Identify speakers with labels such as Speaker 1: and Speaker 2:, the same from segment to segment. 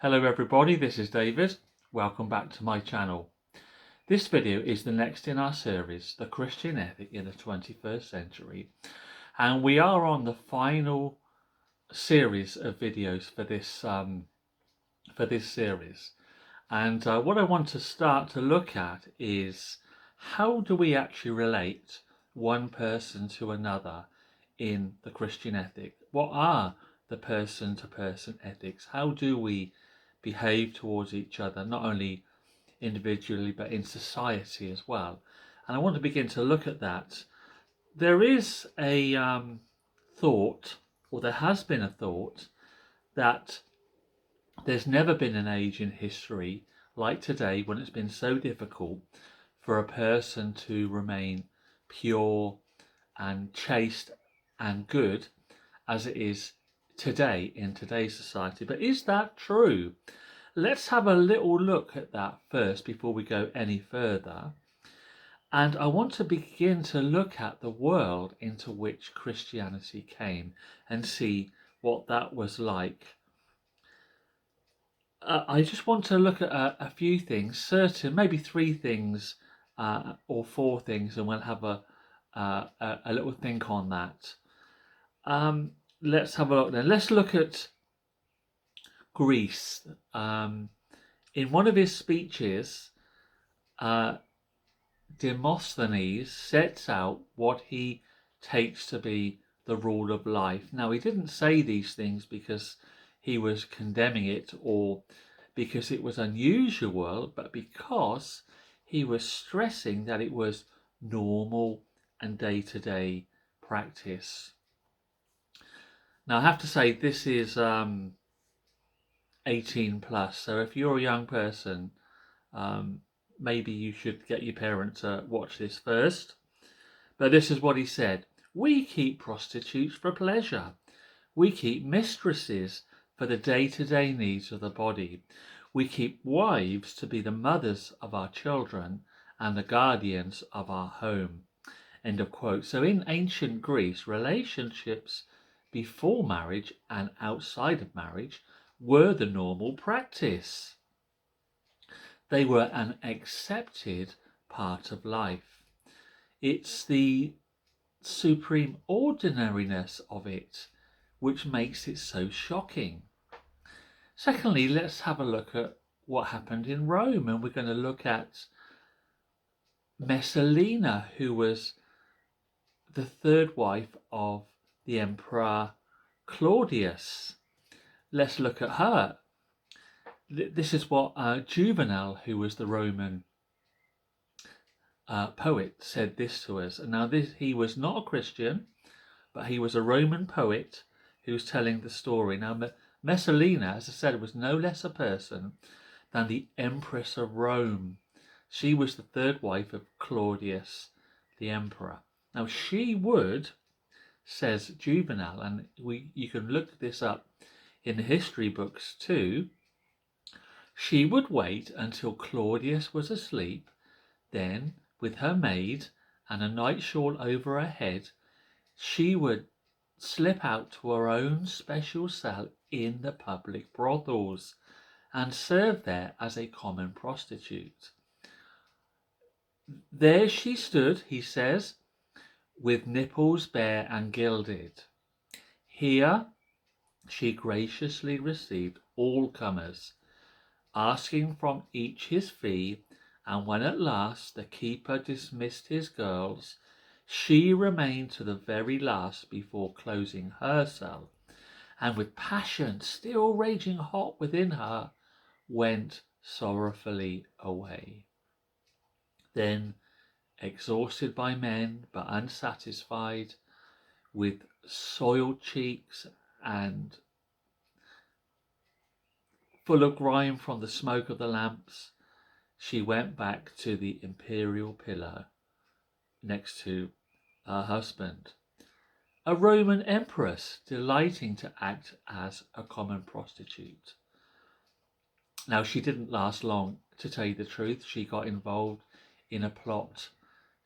Speaker 1: Hello everybody, this is David. Welcome back to my channel. This video is the next in our series, The Christian Ethic in the 21st Century. And we are on the final series of videos for this series. And what I want to start to look at is how do we actually relate one person to another in the Christian ethic? What are the person-to-person ethics? How do we behave towards each other, not only individually but in society as well? And I want to begin to look at that. There is a thought, or there has been a thought, that there's never been an age in history like today when it's been so difficult for a person to remain pure and chaste and good as it is today in today's society. But is that true? Let's have a little look at that first before we go any further. And I want to begin to look at the world into which Christianity came and see what that was like. I just want to look at a few things, maybe three things or four things, and we'll have a little think on that. Let's have a look then. Let's look at Greece. In one of his speeches, Demosthenes sets out what he takes to be the rule of life. Now, he didn't say these things because he was condemning it or because it was unusual, but because he was stressing that it was normal and day-to-day practice. Now, I have to say this is 18 plus, so if you're a young person, maybe you should get your parents to watch this first. But this is what he said: "We keep prostitutes for pleasure. We keep mistresses for the day-to-day needs of the body. We keep wives to be the mothers of our children and the guardians of our home." End of quote. So in ancient Greece, relationships before marriage and outside of marriage were the normal practice. They were an accepted part of life. It's the supreme ordinariness of it which makes it so shocking. Secondly, let's have a look at what happened in Rome, and we're going to look at Messalina, who was the third wife of the Emperor Claudius. Let's look at her. This is what Juvenal, who was the Roman poet, said this to us. Now, he was not a Christian, but he was a Roman poet who was telling the story. Now, Messalina, as I said, was no less a person than the Empress of Rome. She was the third wife of Claudius, the emperor. Now, she would, says Juvenal, and you can look this up in the history books too, she would wait until Claudius was asleep, then, with her maid and a night shawl over her head, she would slip out to her own special cell in the public brothels and serve there as a common prostitute. There she stood, he says, with nipples bare and gilded. Here she graciously received all comers, asking from each his fee, and when at last the keeper dismissed his girls, she remained to the very last before closing her cell, and with passion still raging hot within her, went sorrowfully away. Then, exhausted by men but unsatisfied, with soiled cheeks and full of grime from the smoke of the lamps, she went back to the imperial pillar next to her husband, a Roman empress delighting to act as a common prostitute. Now, she didn't last long, to tell you the truth. She got involved in a plot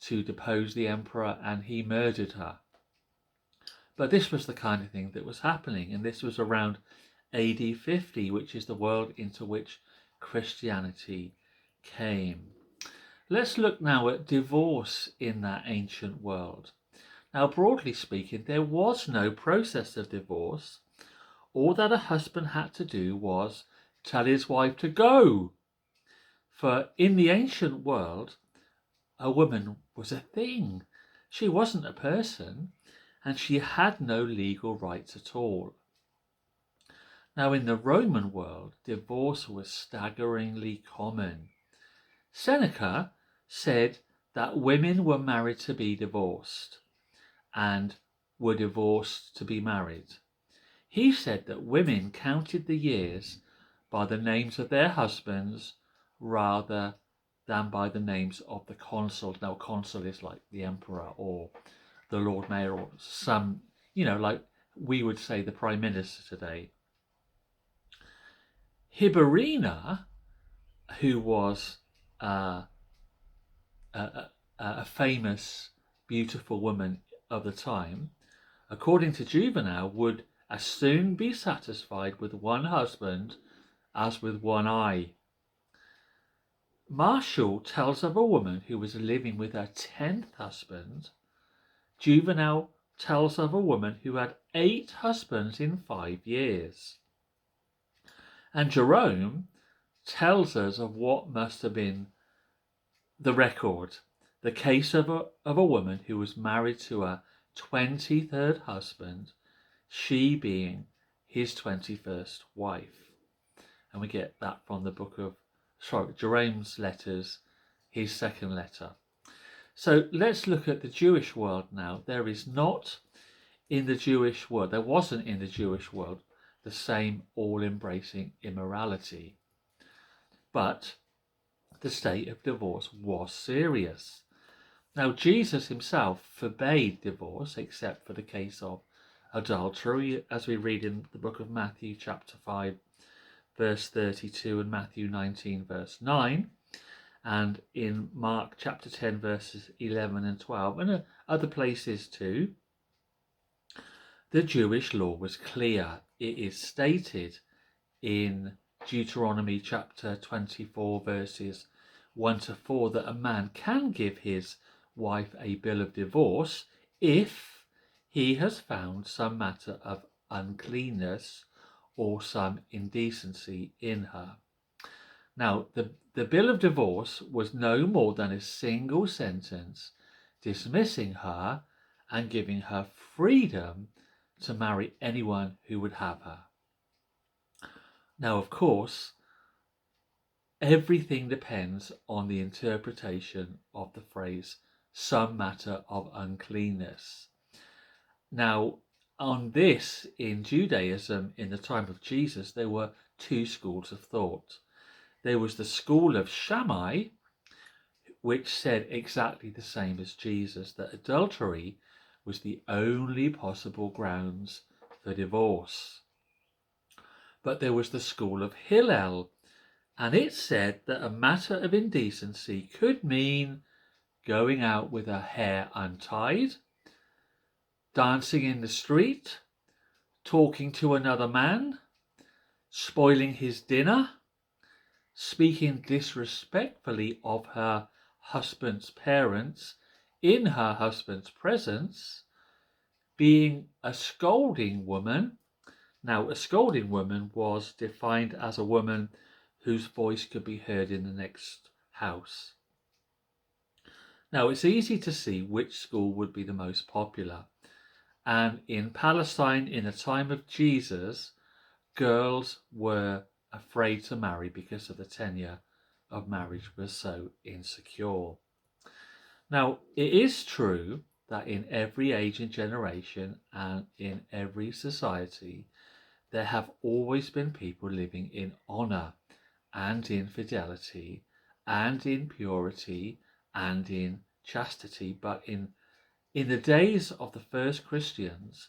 Speaker 1: to depose the emperor, and he murdered her. But this was the kind of thing that was happening, and this was around AD 50, which is the world into which Christianity came. Let's look now at divorce in that ancient world. Now, broadly speaking, there was no process of divorce. All that a husband had to do was tell his wife to go. For in the ancient world, a woman was a thing. She wasn't a person, and she had no legal rights at all. Now, in the Roman world, divorce was staggeringly common. Seneca said that women were married to be divorced and were divorced to be married. He said that women counted the years by the names of their husbands rather than by the names of the consuls. Now, consul is like the emperor or the Lord Mayor or some, like we would say the Prime Minister today. Hiberina, who was a famous, beautiful woman of the time, according to Juvenal, would as soon be satisfied with one husband as with one eye. Martial tells of a woman who was living with her 10th husband. Juvenal tells of a woman who had 8 husbands in 5 years. And Jerome tells us of what must have been the record, the case of a woman who was married to her 23rd husband, she being his 21st wife. And we get that from the book of, Jerome's letters, his second letter. So let's look at the Jewish world now. There wasn't in the Jewish world, the same all-embracing immorality. But the state of divorce was serious. Now, Jesus himself forbade divorce except for the case of adultery, as we read in the book of Matthew chapter 5 verse 32 and Matthew 19 verse 9, and in Mark chapter 10 verses 11 and 12, and other places too. The Jewish law was clear. It is stated in Deuteronomy chapter 24 verses 1 to 4 that a man can give his wife a bill of divorce if he has found some matter of uncleanness or some indecency in her. Now, the bill of divorce was no more than a single sentence dismissing her and giving her freedom to marry anyone who would have her. Now, of course, everything depends on the interpretation of the phrase some matter of uncleanness. Now, on this, in Judaism, in the time of Jesus, there were 2 schools of thought. There was the school of Shammai, which said exactly the same as Jesus, that adultery was the only possible grounds for divorce. But there was the school of Hillel, and it said that a matter of indecency could mean going out with her hair untied, dancing in the street, talking to another man, spoiling his dinner, speaking disrespectfully of her husband's parents in her husband's presence, being a scolding woman. Now, a scolding woman was defined as a woman whose voice could be heard in the next house. Now, it's easy to see which school would be the most popular. And in Palestine, in the time of Jesus, girls were afraid to marry because of the tenure of marriage was so insecure. Now, it is true that in every age and generation and in every society, there have always been people living in honor and in fidelity and in purity and in chastity. But in the days of the first Christians,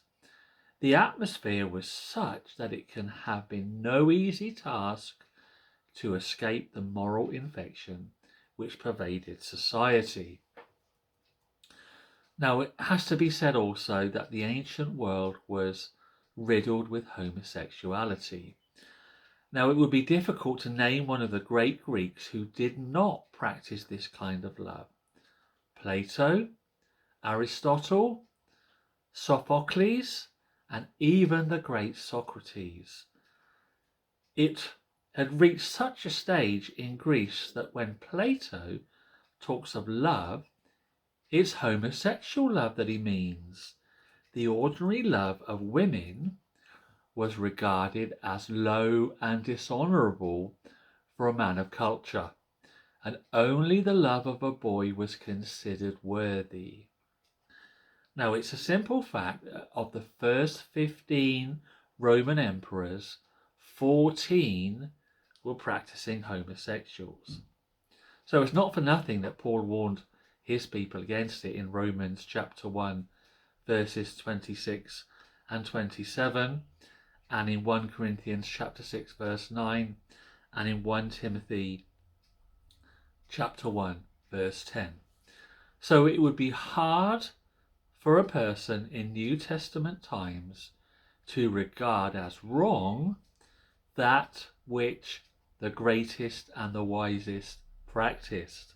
Speaker 1: the atmosphere was such that it can have been no easy task to escape the moral infection which pervaded society. Now, it has to be said also that the ancient world was riddled with homosexuality. Now, it would be difficult to name one of the great Greeks who did not practice this kind of love. Plato, Aristotle, Sophocles, and even the great Socrates. It had reached such a stage in Greece that when Plato talks of love, it's homosexual love that he means. The ordinary love of women was regarded as low and dishonourable for a man of culture, and only the love of a boy was considered worthy. Now, it's a simple fact that of the first 15 Roman emperors, 14 were practicing homosexuals. So it's not for nothing that Paul warned his people against it in Romans chapter 1 verses 26 and 27, and in 1 Corinthians chapter 6 verse 9, and in 1 Timothy chapter 1 verse 10. So it would be hard for a person in New Testament times to regard as wrong that which the greatest and the wisest practiced.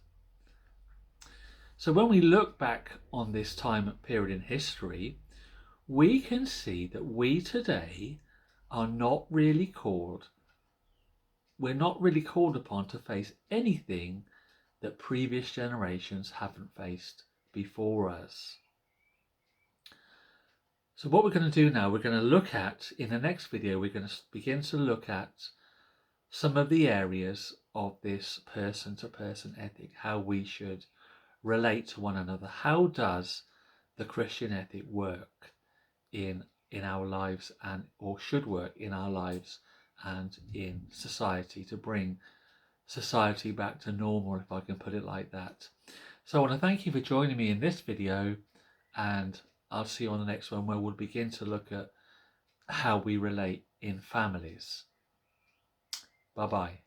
Speaker 1: So when we look back on this time period in history, we can see that we today are not really called, we're not really called upon to face anything that previous generations haven't faced before us. So what we're going to do now, we're going to look at, in the next video, we're going to begin to look at some of the areas of this person-to-person ethic, how we should relate to one another. How does the Christian ethic work in our lives, and or should work in our lives and in society, to bring society back to normal, if I can put it like that. So I want to thank you for joining me in this video, and I'll see you on the next one, where we'll begin to look at how we relate in families. Bye bye.